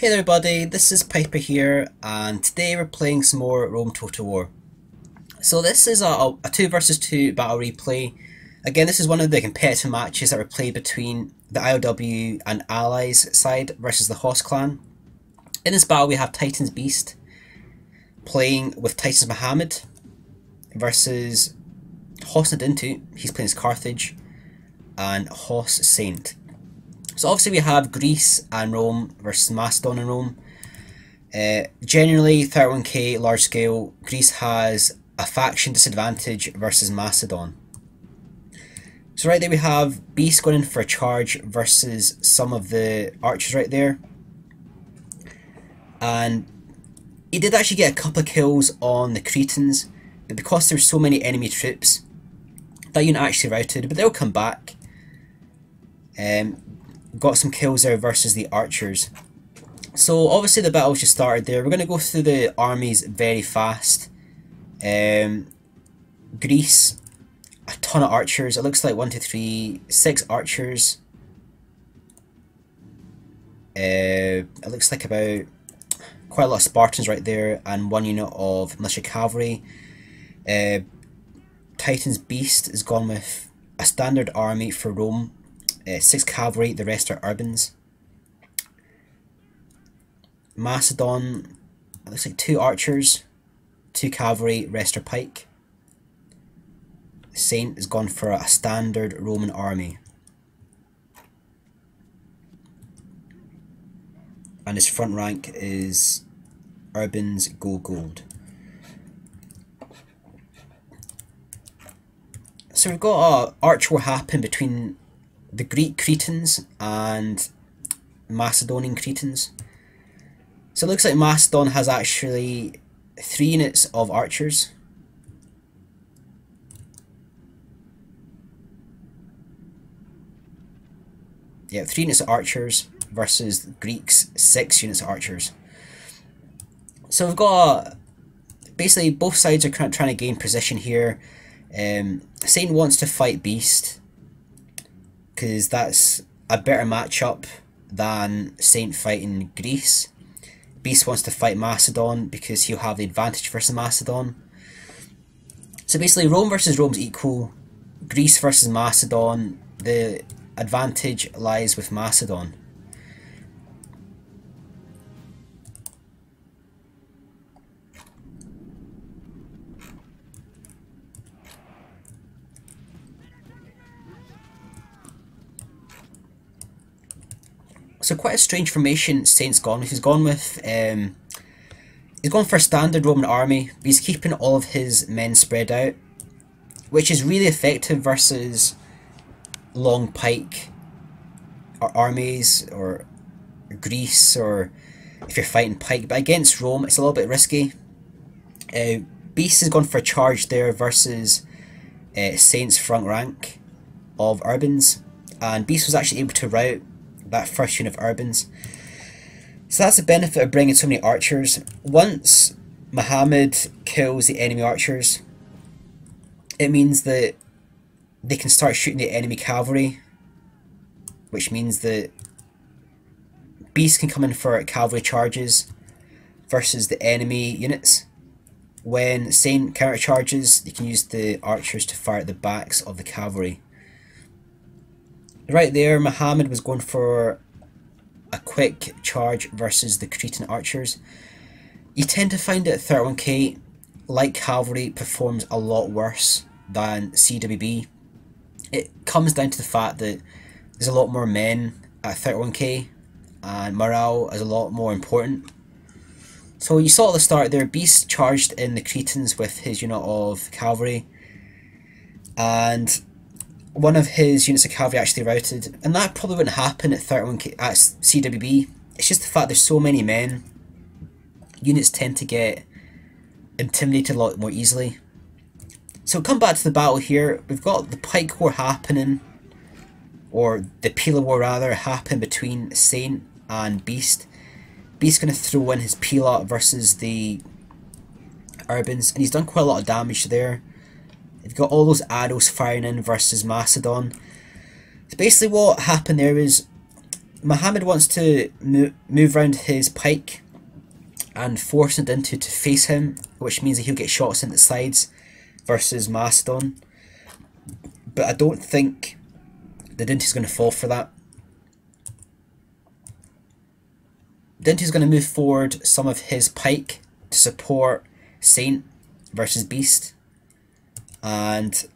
Hey there everybody, this is Piper here, and today we're playing some more Rome Total War. So this is a 2 versus 2 battle replay. Again, this is one of the competitive matches that were played between the IoW and Allies side versus the HoS clan. In this battle we have Titans Beast playing with Titans Mohamed versus HoS Nidintu, he's playing as Carthage, and HoS Saint. So obviously we have Greece and Rome versus Macedon and Rome. Generally 31k large scale, Greece has a faction disadvantage versus Macedon. So right there we have Beast going in for a charge versus some of the archers right there. And he did actually get a couple of kills on the Cretans, but because there's so many enemy troops, that unit actually routed, but they'll come back. Got some kills there versus the archers. So obviously the battle's just started there. We're going to go through the armies very fast. Greece, a ton of archers. It looks like 1, 2, 3, 6 archers. It looks like about quite a lot of Spartans right there, and 1 unit of militia cavalry. Titans Beast has gone with a standard army for Rome. 6 cavalry, the rest are urbans. Macedon, it looks like 2 archers, 2 cavalry, rest are pike. Saint has gone for a standard Roman army. And his front rank is urbans go gold. So we've got an arch war happen between the Greek Cretans and Macedonian Cretans. So it looks like Macedon has actually 3 units of archers. Yeah, 3 units of archers versus Greeks 6 units of archers. So we've got basically both sides are kind of trying to gain position here. Satan wants to fight Beast, because that's a better matchup than Saint fighting Greece. Beast wants to fight Macedon because he'll have the advantage versus Macedon. So basically Rome versus Rome's equal. Greece versus Macedon, the advantage lies with Macedon. So quite a strange formation Saint's gone with. He's gone for a standard Roman army, but he's keeping all of his men spread out, which is really effective versus long pike armies or Greece, or if you're fighting pike. But against Rome it's a little bit risky. Beast has gone for a charge there versus Saint's front rank of urbans, and Beast was actually able to rout that first unit of urbans. So that's the benefit of bringing so many archers. Once Mohamed kills the enemy archers, it means that they can start shooting the enemy cavalry, which means that Beast can come in for cavalry charges versus the enemy units. When Saint counter charges, you can use the archers to fire at the backs of the cavalry. Right there, Mohamed was going for a quick charge versus the Cretan archers. You tend to find that 31k, like cavalry, performs a lot worse than CWB. It comes down to the fact that there's a lot more men at 31k, and morale is a lot more important. So you saw at the start there, Beast charged in the Cretans with his unit of cavalry, and one of his units of cavalry actually routed, and that probably wouldn't happen at 31k at CWB. It's just the fact there's so many men, units tend to get intimidated a lot more easily. So come back to the battle here. We've got the pike war happening, or the Pila war rather, happen between Saint and Beast. Beast's going to throw in his Pila versus the urbans, and he's done quite a lot of damage there. You've got all those arrows firing in versus Macedon. So basically what happened there is Mohamed wants to move around his pike and force Nidintu to face him, which means that he'll get shots in the sides versus Mastodon. But I don't think Nidintu's going to fall for that. Nidintu's going to move forward some of his pike to support Saint versus Beast, and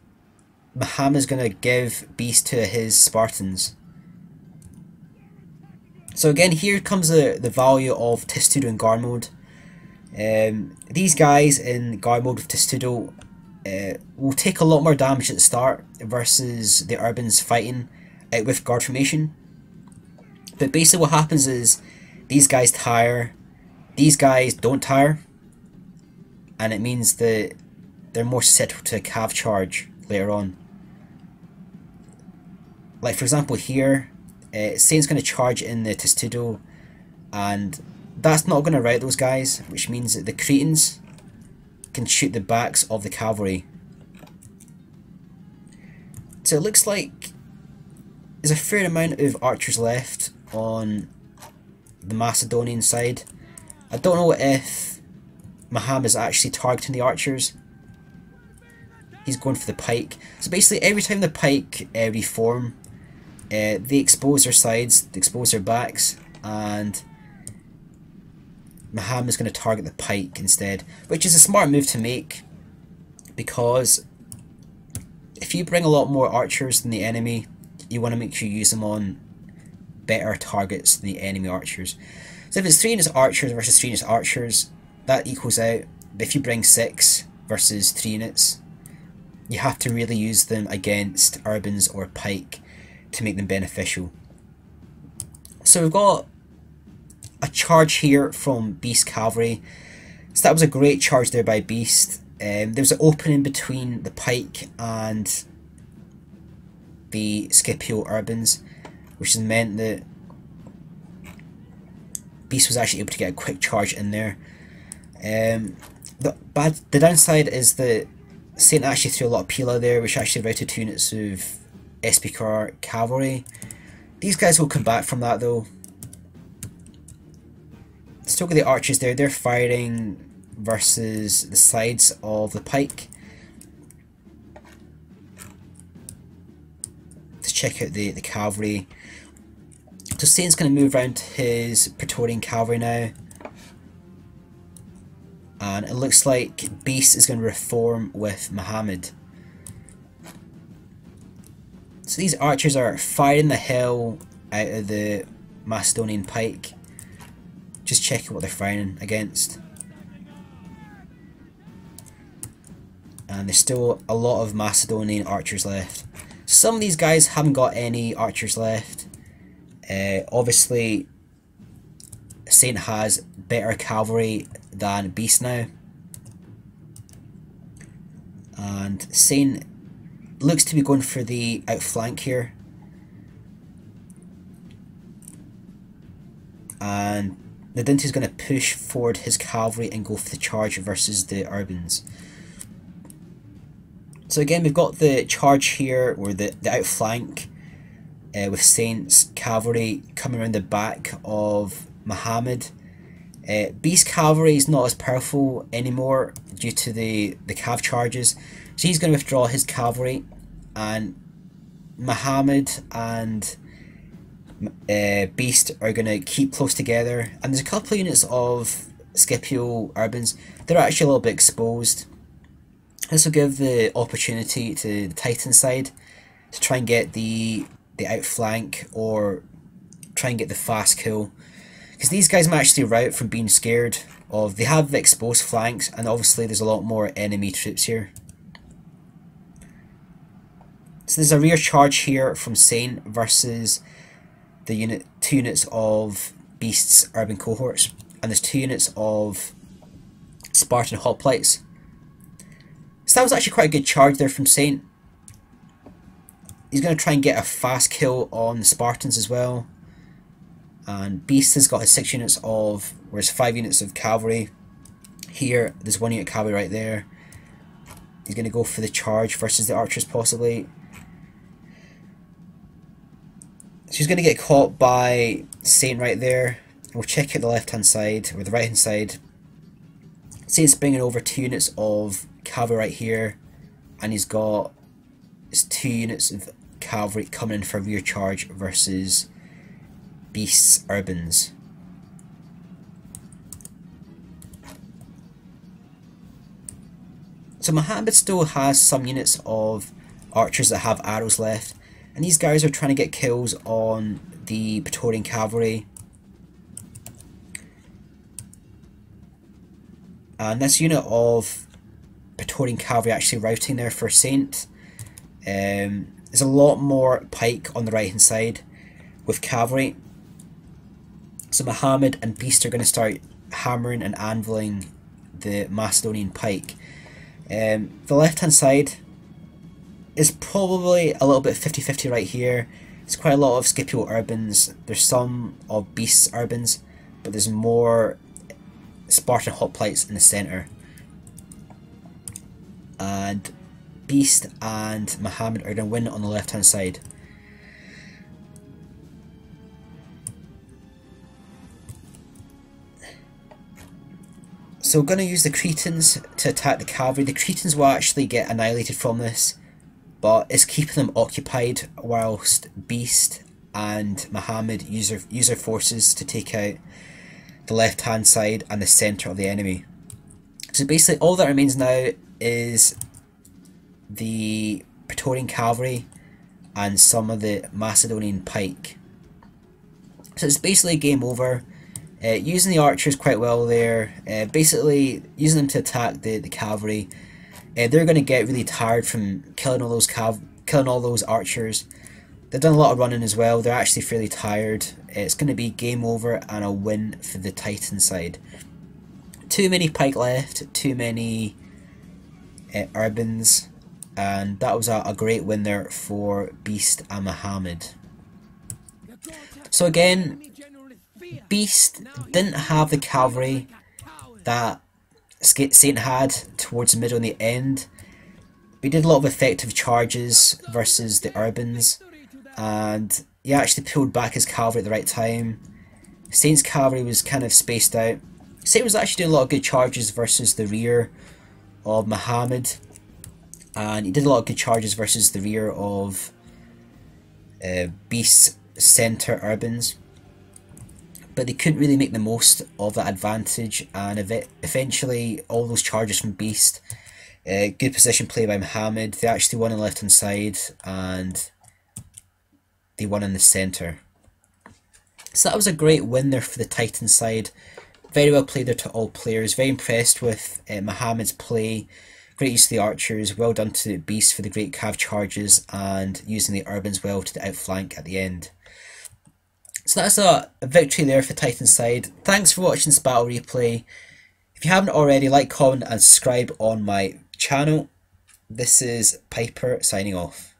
Mohamed's going to give Beast to his Spartans. So again, here comes the value of Testudo and guard mode. These guys in guard mode with Testudo will take a lot more damage at the start versus the Urbans fighting with guard formation. But basically what happens is these guys tire, these guys don't tire, and it means that they're more susceptible to a cav charge later on. Like for example here, Saint's going to charge in the Testudo, and that's not going to rout those guys, which means that the Cretans can shoot the backs of the cavalry. So it looks like there's a fair amount of archers left on the Macedonian side. I don't know if Mohamed is actually targeting the archers. He's going for the pike. So basically every time the pike reform, they expose their sides, they expose their backs, and Mohamed is going to target the pike instead, which is a smart move to make, because if you bring a lot more archers than the enemy, you want to make sure you use them on better targets than the enemy archers. So if it's 3 units archers versus 3 units archers, that equals out. But if you bring 6 versus 3 units, you have to really use them against Urbans or pike to make them beneficial. So we've got a charge here from Beast Cavalry. So that was a great charge there by Beast. There was an opening between the pike and the Scipio Urbans, which has meant that Beast was actually able to get a quick charge in there. The downside is that Saint actually threw a lot of Pila there, which actually routed 2 units of SPCR cavalry. These guys will come back from that though. Still got the archers there, they're firing versus the sides of the pike. To check out the cavalry. So Saint's going to move around his Praetorian cavalry now. And it looks like Beast is going to reform with Mohamed. So these archers are firing the hell out of the Macedonian pike. Just checking what they're firing against. And there's still a lot of Macedonian archers left. Some of these guys haven't got any archers left. Obviously, Saint has better cavalry than Beast now. And Saint looks to be going for the outflank here. And Nidintu is going to push forward his cavalry and go for the charge versus the Urbans. So again, we've got the charge here, or the outflank, with Saint's cavalry coming around the back of Mohamed. Beast cavalry is not as powerful anymore due to the cav charges, so he's going to withdraw his cavalry, and Mohamed and Beast are going to keep close together. And there's a couple of units of Scipio Urbans. They're actually a little bit exposed. This will give the opportunity to the Titan side to try and get the outflank, or try and get the fast kill, because these guys might actually rout from being scared of, they have exposed flanks, and obviously there's a lot more enemy troops here. So there's a rear charge here from Saint versus the 2 units of Beast's urban cohorts, and there's 2 units of Spartan hoplites. So that was actually quite a good charge there from Saint. He's going to try and get a fast kill on the Spartans as well. And Beast has got his 6 units of, or his 5 units of cavalry. Here, there's 1 unit cavalry right there. He's going to go for the charge versus the archers possibly. She's going to get caught by Saint right there. We'll check out the left hand side, or the right hand side. Saint's bringing over 2 units of cavalry right here, and he's got his 2 units of cavalry coming in for rear charge versus Beast's Urbans. So Mohamed still has some units of archers that have arrows left, and these guys are trying to get kills on the Praetorian cavalry. And this unit of Praetorian cavalry actually routing there for Saint. There's a lot more pike on the right hand side with cavalry. So Mohamed and Beast are going to start hammering and anviling the Macedonian pike. The left hand side is probably a little bit 50-50 right here. There's quite a lot of Scipio Urbans, there's some of Beast's Urbans, but there's more Spartan hoplites in the centre. And Beast and Mohamed are going to win on the left hand side. So we're going to use the Cretans to attack the cavalry. The Cretans will actually get annihilated from this, but it's keeping them occupied whilst Beast and Mohamed use their forces to take out the left hand side and the centre of the enemy. So basically all that remains now is the Praetorian cavalry and some of the Macedonian pike. So it's basically game over. Using the archers quite well there, basically using them to attack the cavalry. They're going to get really tired from killing all those archers. They've done a lot of running as well. They're actually fairly tired. It's going to be game over and a win for the Titan side. Too many pike left, too many Urbans, and that was a great win there for Beast and Mohamed. So again, Beast didn't have the cavalry that Saint had towards the middle and the end. We did a lot of effective charges versus the Urbans, and he actually pulled back his cavalry at the right time. Saint's cavalry was kind of spaced out. Saint was actually doing a lot of good charges versus the rear of Mohamed, and he did a lot of good charges versus the rear of Beast's centre Urbans. But they couldn't really make the most of that advantage, and eventually all those charges from Beast, good position play by Mohamed, they actually won on the left hand side and they won in the centre. So that was a great win there for the Titan side. Very well played there to all players. Very impressed with Mohamed's play. Great use of the archers. Well done to Beast for the great cav charges and using the Urbans well to the outflank at the end. So that's a victory there for Titan's side. Thanks for watching this battle replay. If you haven't already, like, comment and subscribe on my channel. This is Piper signing off.